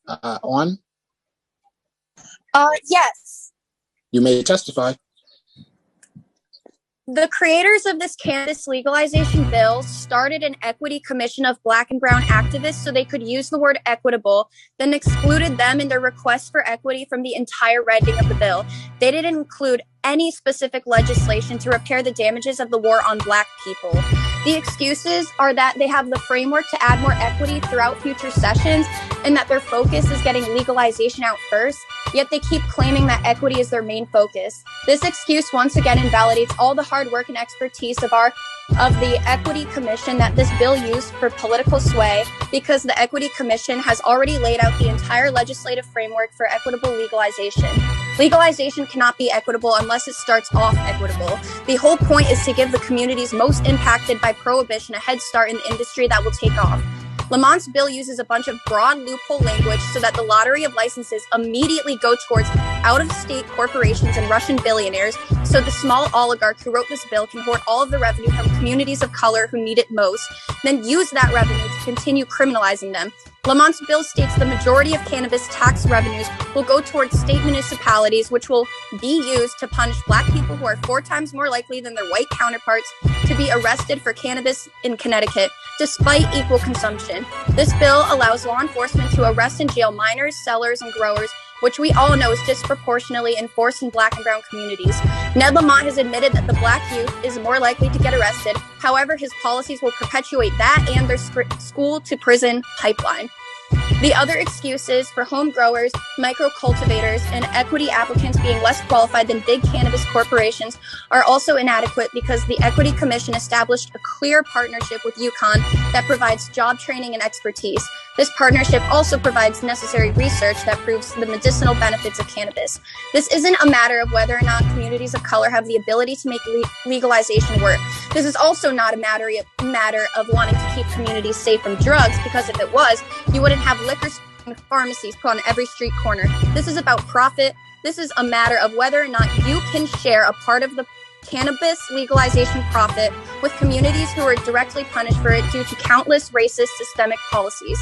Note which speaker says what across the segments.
Speaker 1: On?
Speaker 2: Yes.
Speaker 1: You may testify.
Speaker 2: The creators of this cannabis legalization bill started an equity commission of Black and brown activists so they could use the word equitable, then excluded them in their request for equity from the entire writing of the bill. They didn't include any specific legislation to repair the damages of the war on Black people. The excuses are that they have the framework to add more equity throughout future sessions and that their focus is getting legalization out first, yet they keep claiming that equity is their main focus. This excuse once again invalidates all the hard work and expertise of the Equity Commission that this bill used for political sway, because the Equity Commission has already laid out the entire legislative framework for equitable legalization. Legalization cannot be equitable unless it starts off equitable. The whole point is to give the communities most impacted by prohibition a head start in the industry that will take off. Lamont's bill uses a bunch of broad loophole language so that the lottery of licenses immediately go towards out-of-state corporations and Russian billionaires, so the small oligarch who wrote this bill can hoard all of the revenue from communities of color who need it most, then use that revenue to continue criminalizing them. Lamont's bill states the majority of cannabis tax revenues will go towards state municipalities, which will be used to punish Black people who are 4 times more likely than their white counterparts to be arrested for cannabis in Connecticut, despite equal consumption. This bill allows law enforcement to arrest and jail minors, sellers, and growers, which we all know is disproportionately enforced in Black and brown communities. Ned Lamont has admitted that the Black youth is more likely to get arrested. However, his policies will perpetuate that and their school-to-prison pipeline. The other excuses for home growers, micro cultivators, and equity applicants being less qualified than big cannabis corporations are also inadequate because the Equity Commission established a clear partnership with UConn that provides job training and expertise. This partnership also provides necessary research that proves the medicinal benefits of cannabis. This isn't a matter of whether or not communities of color have the ability to make legalization work. This is also not a matter of wanting to keep communities safe from drugs, because if it was, you wouldn't have liquor and pharmacies put on every street corner. This is about profit. This is a matter of whether or not you can share a part of the cannabis legalization profit with communities who are directly punished for it due to countless racist systemic policies.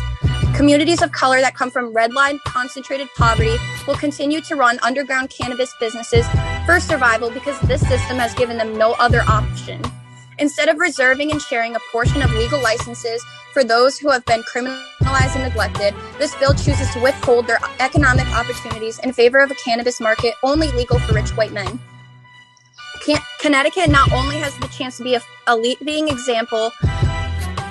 Speaker 2: Communities of color that come from redline concentrated poverty will continue to run underground cannabis businesses for survival because this system has given them no other option. Instead of reserving and sharing a portion of legal licenses for those who have been criminalized and neglected, this bill chooses to withhold their economic opportunities in favor of a cannabis market only legal for rich white men. Connecticut not only has the chance to be a leading example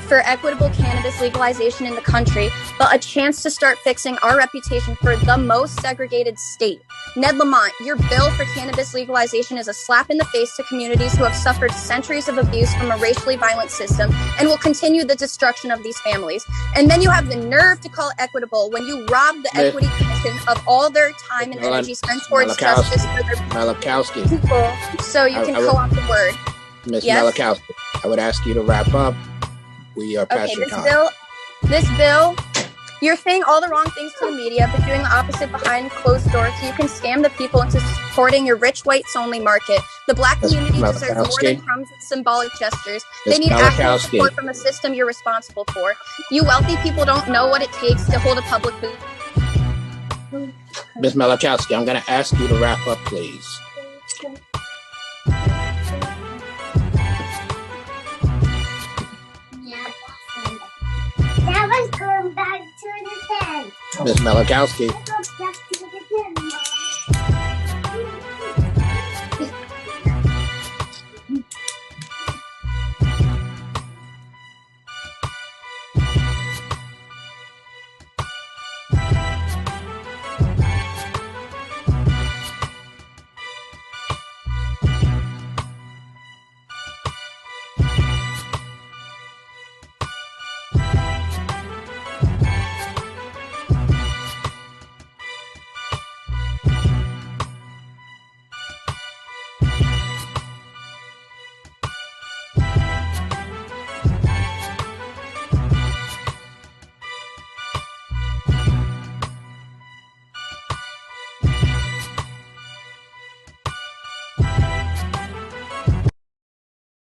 Speaker 2: for equitable cannabis legalization in the country, but a chance to start fixing our reputation for the most segregated state. Ned Lamont, your bill for cannabis legalization is a slap in the face to communities who have suffered centuries of abuse from a racially violent system and will continue the destruction of these families. And then you have the nerve to call it equitable when you rob the Equity Commission of all their time and energy spent towards justice for their
Speaker 1: Melocowski.
Speaker 2: people. So you can call out the word.
Speaker 1: Ms. Melocowski, I would ask you to wrap up. We are past your time.
Speaker 2: This bill, you're saying all the wrong things to the media, but doing the opposite behind closed doors so you can scam the people into supporting your rich whites-only market. The Black community deserves more than crumbs and symbolic gestures. They need actual support from the system you're responsible for. You wealthy people don't know what it takes to hold a public position.
Speaker 1: Ms. Melocowski, I'm going to ask you to wrap up, please.
Speaker 3: That was going back to the tent.
Speaker 1: Ms. Melocowski.